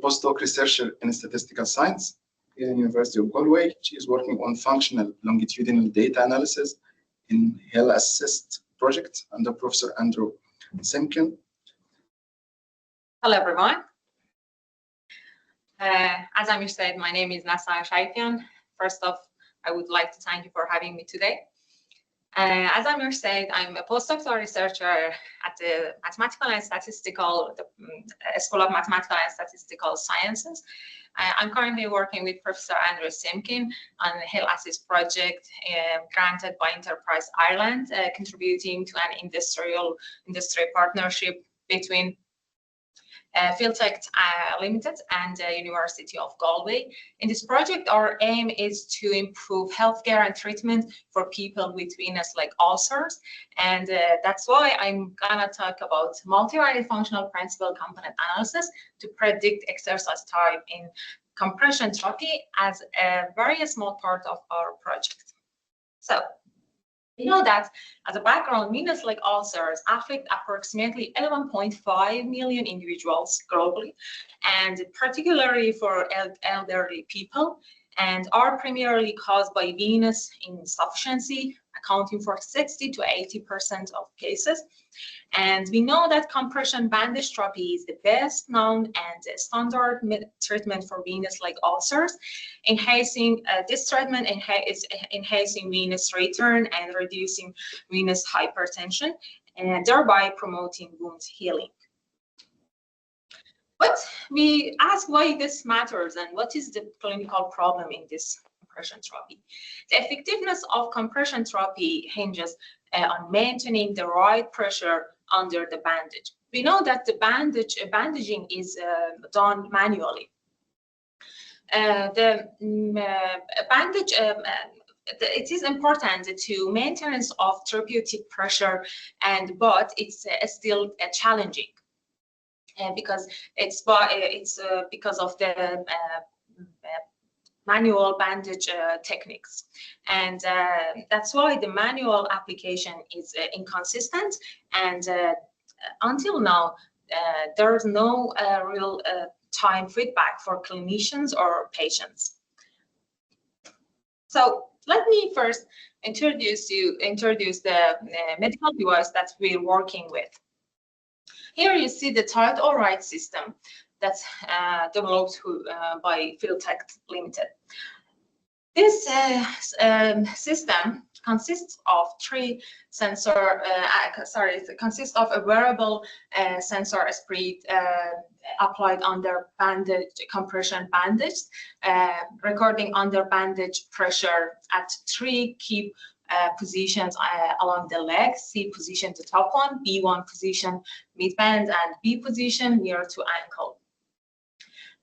postdoc researcher in statistical science here in University of Galway. She is working on functional longitudinal data analysis in HealIAsyst project under Professor Andrew Simpkin. Hello, everyone. As Amir said, my name is Nastaran. First off, I would like to thank you for having me today. As Amir said, I'm a postdoctoral researcher at the Mathematical and Statistical School of Mathematical and Statistical Sciences. I'm currently working with Professor Andrew Simpkin on the HealIAsyst project granted by Enterprise Ireland, contributing to an industry partnership between Philtech Limited and University of Galway. In this project, our aim is to improve healthcare and treatment for people with venous-like ulcers, and that's why I'm gonna talk about multivariate functional principal component analysis to predict exercise type in compression therapy as a very small part of our project. So, we know that as a background, venous-like ulcers affect approximately 11.5 million individuals globally, and particularly for elderly people, and are primarily caused by venous insufficiency, accounting for 60 to 80% of cases. And we know that compression bandage therapy is the best known and standard treatment for venous-like ulcers. This treatment is enhancing venous return and reducing venous hypertension, and thereby promoting wound healing. But we ask why this matters and what is the clinical problem in this compression therapy. The effectiveness of compression therapy hinges on maintaining the right pressure under the bandage. We know that the bandaging is done manually. It is important to maintenance of therapeutic pressure, but it's still challenging. Because it's because of the manual bandage techniques, and that's why the manual application is inconsistent, and until now there's no real time feedback for clinicians or patients. So let me first introduce the medical device that we're working with. Here you see the tilt all-right system that's developed by Philtech Limited. This system consists of consists of a wearable sensor spread applied under compression bandage, recording under bandage pressure at 3 key positions along the leg. C position the top one, B1 position mid-band, and B position near to ankle.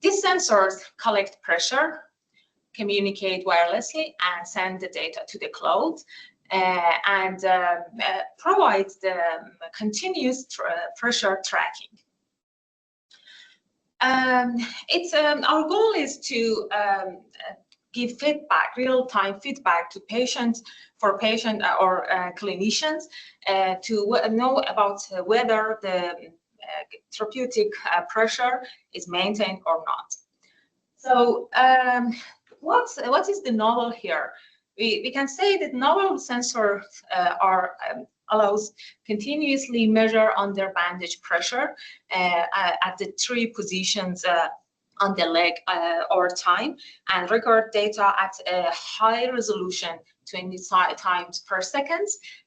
These sensors collect pressure, communicate wirelessly, and send the data to the cloud, and provides the continuous pressure tracking. Our goal is to give feedback, real-time feedback to patients, or clinicians, to know about whether the therapeutic pressure is maintained or not. So what is the novel here? We can say that novel sensors allows continuously measure under bandage pressure at the 3 positions on the leg over time, and record data at a high resolution, 20 times per second,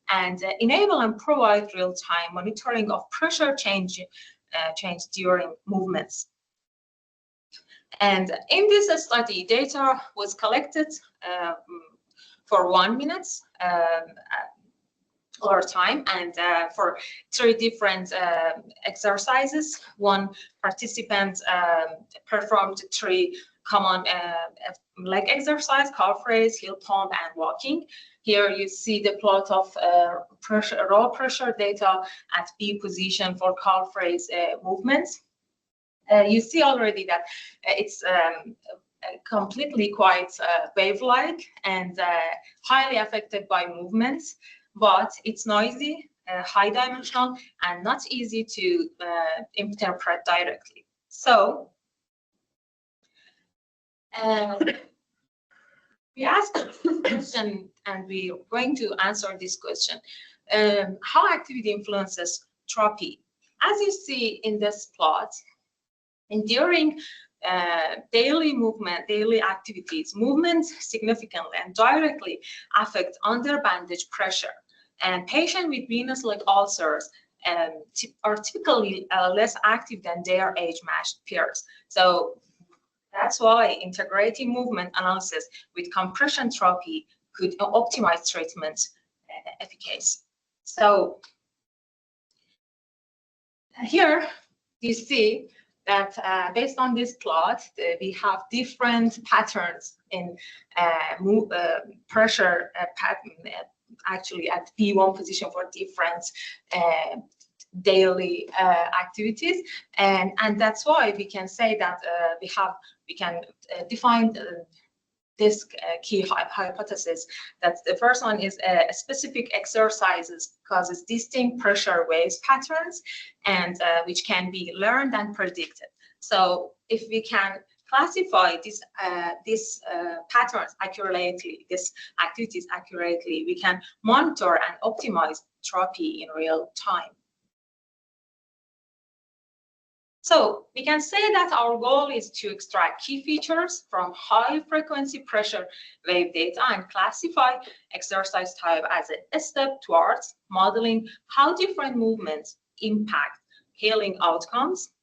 and enable and provide real-time monitoring of pressure change during movements. And in this study, data was collected for 1 minute over time, and for 3 different exercises. One participant performed 3 common leg exercise: calf raise, heel pump, and walking. Here you see the plot of raw pressure data at B position for calf raise movements. You see already that it's completely quite wave-like and highly affected by movements, but it's noisy, high-dimensional, and not easy to interpret directly. So We asked this question, and we're going to answer this question. How activity influences trophy? As you see in this plot, during daily movement, daily activities, movements significantly and directly affect under bandage pressure. And patients with venous leg ulcers are typically less active than their age-matched peers. So that's why integrating movement analysis with compression therapy could optimize treatment efficacy. So here you see that based on this plot, we have different patterns in pressure pattern, actually at P1 position for different daily activities, and that's why we can say that we can define this key hypothesis. That the first one is specific exercises causes distinct pressure waves patterns, and which can be learned and predicted. So if we can classify these patterns accurately, these activities accurately, we can monitor and optimize therapy in real time. So we can say that our goal is to extract key features from high frequency pressure wave data and classify exercise type as a step towards modeling how different movements impact healing outcomes,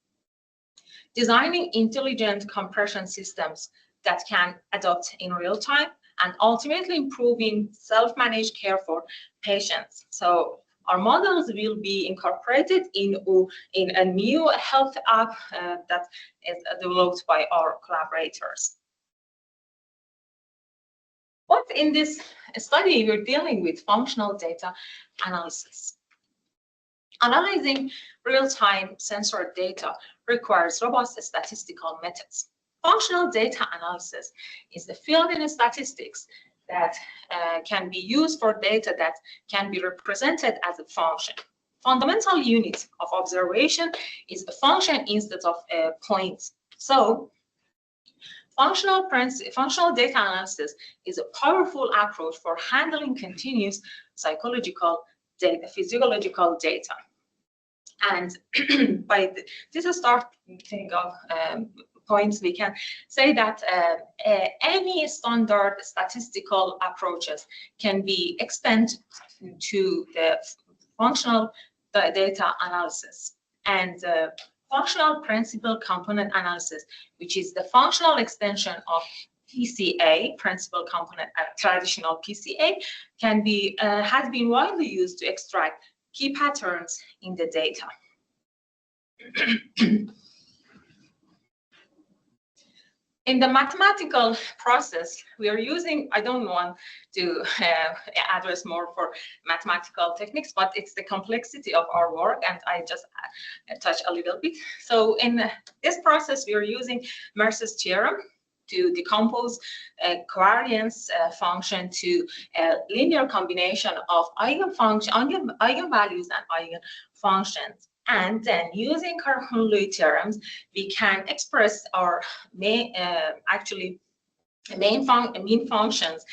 designing intelligent compression systems that can adapt in real time, and ultimately improving self-managed care for patients. So our models will be incorporated in a new health app that is developed by our collaborators. But in this study, we're dealing with functional data analysis. Analyzing real-time sensor data requires robust statistical methods. Functional data analysis is the field in statistics that can be used for data that can be represented as a function. Fundamental unit of observation is a function instead of a point. So functional data analysis is a powerful approach for handling continuous psychological data, physiological data. And by this starting of points, we can say that any standard statistical approaches can be extended to the functional data analysis. And functional principal component analysis, which is the functional extension of PCA, principal component, traditional PCA, can be has been widely used to extract key patterns in the data. In the mathematical process, we are using, I don't want to address more for mathematical techniques, but it's the complexity of our work, and I just touch a little bit. So in this process, we are using Mercer's theorem to decompose a covariance function to a linear combination of eigenvalues and eigenfunctions. And then using Cauchy theorems, we can express our mean functions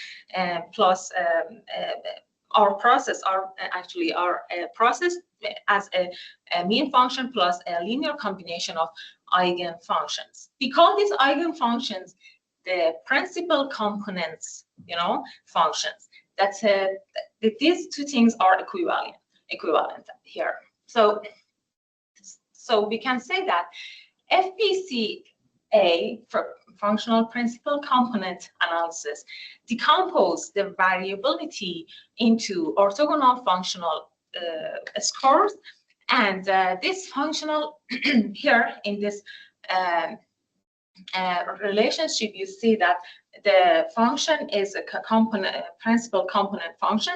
plus our process, process as a mean function plus a linear combination of eigenfunctions. We call these eigenfunctions the principal components, functions. That's these two things are equivalent here. So we can say that FPCA, for functional principal component analysis, decompose the variability into orthogonal functional scores, and this functional here in this relationship, you see that the function is a principal component function,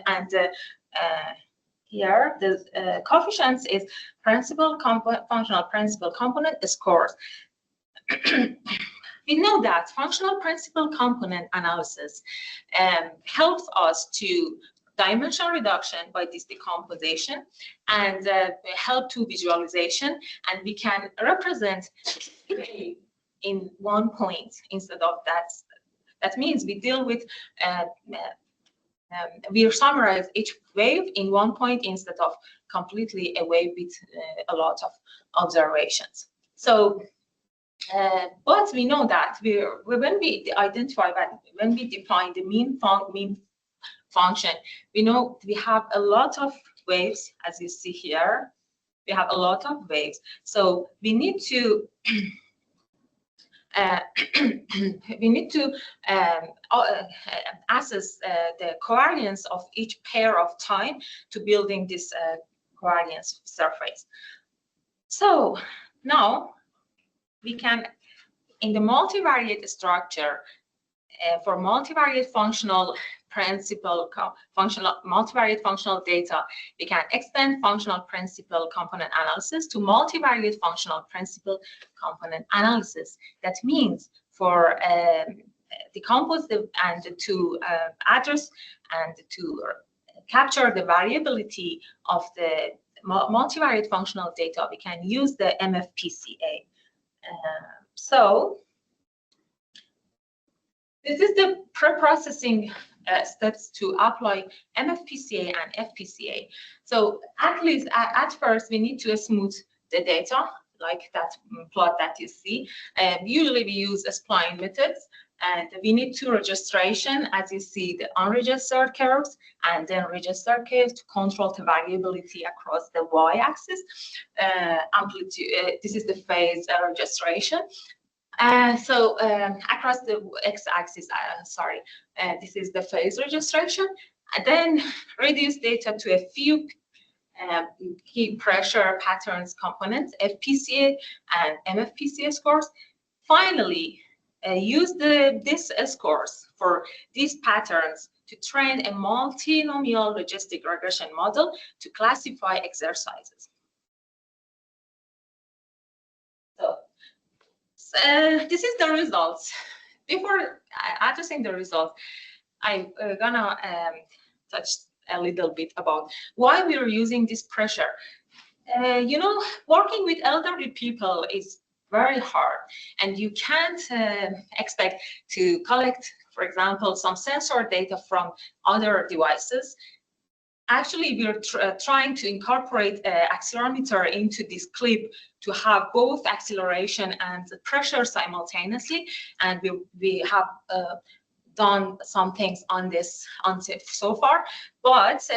and here the coefficients is functional principal component scores. We know that functional principal component analysis helps us to dimension reduction by this decomposition, and help to visualization, and we can represent in one point instead of that. That means we deal with, we summarize each wave in one point instead of completely a wave with a lot of observations. So, but we know that when we identify that, when we define the mean function, we know we have a lot of waves, as you see here. We have a lot of waves. So we need to assess the covariance of each pair of time to building this covariance surface. So now we can, in the multivariate structure, for multivariate functional principal multivariate functional data, we can extend functional principal component analysis to multivariate functional principal component analysis. That means for decompose and to address and to capture the variability of the multivariate functional data, we can use the MFPCA. So this is the pre-processing steps to apply MFPCA and FPCA. So at least at first we need to smooth the data, like that plot that you see. Usually we use spline methods, and we need two registration, as you see, the unregistered curves and then registered curves to control the variability across the y-axis. Amplitude, this is the phase registration. So across the x-axis, this is the phase registration, and then reduce data to a few key pressure patterns components, FPCA and MFPCA scores. Finally, use this scores for these patterns to train a multinomial logistic regression model to classify exercises. So this is the results. Before addressing the results, I'm gonna touch a little bit about why we are using this pressure. You know, working with elderly people is very hard, and you can't expect to collect, for example, some sensor data from other devices. Actually, we're trying to incorporate an accelerometer into this clip to have both acceleration and pressure simultaneously, and we have done some things on this so far, but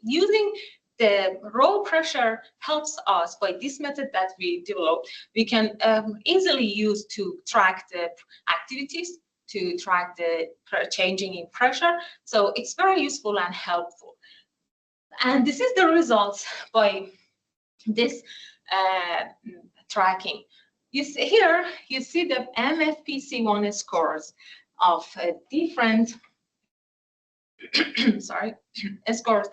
using the raw pressure helps us. By this method that we developed, we can easily use to track the activities, to track the changing in pressure. So it's very useful and helpful. And this is the results by this tracking. You see here, you see the MFPC1 scores of different scores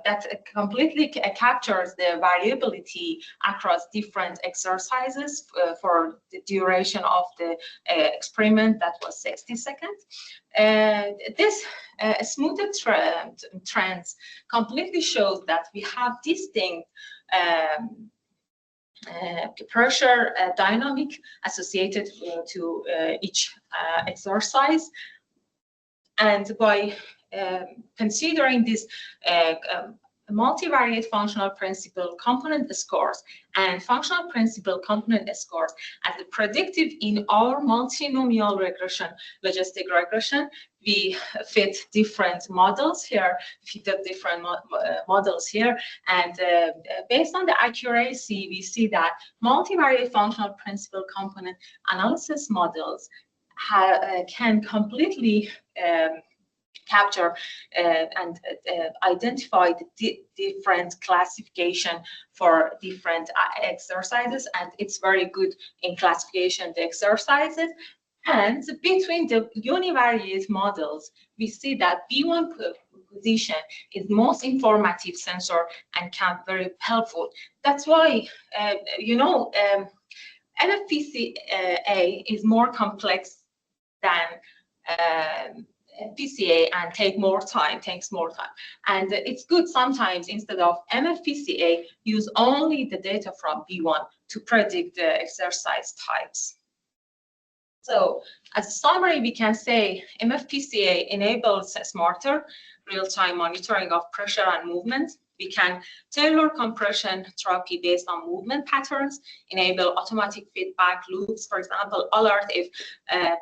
that completely captures the variability across different exercises for the duration of the experiment, that was 60 seconds. This smoothed trends completely shows that we have distinct pressure dynamic associated to each exercise. And by considering this multivariate functional principal component scores and functional principal component scores as predictive in our multinomial regression, logistic regression, we fit different models here, and based on the accuracy, we see that multivariate functional principal component analysis models can completely capture and identify the different classification for different exercises, and it's very good in classification the exercises. And between the univariate models, we see that B1 position is most informative sensor and can be very helpful. That's why NFPCA is more complex than FPCA and takes more time. And it's good sometimes, instead of MFPCA, use only the data from B1 to predict the exercise types. So as a summary, we can say MFPCA enables a smarter real-time monitoring of pressure and movement. We can tailor compression therapy based on movement patterns, enable automatic feedback loops, for example, alert if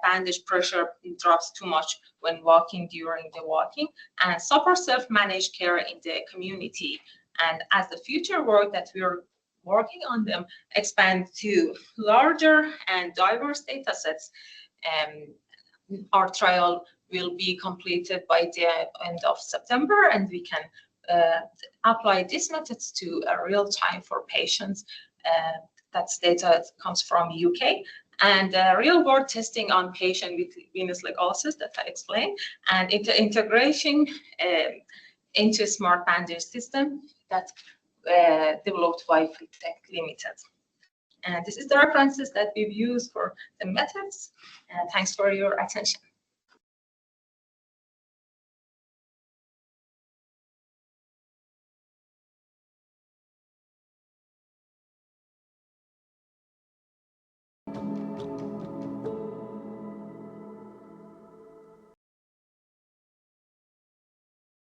bandage pressure drops too much when walking during the walking, and support self-managed care in the community. And as the future work that we are working on them expand to larger and diverse data sets, our trial will be completed by the end of September, and we can apply these methods to real time for patients. That's data comes from UK, and real world testing on patient with venous leg ulcers that I explained, and integration into smart bandage system that developed by FitTech Limited. And this is the references that we've used for the methods. Thanks for your attention.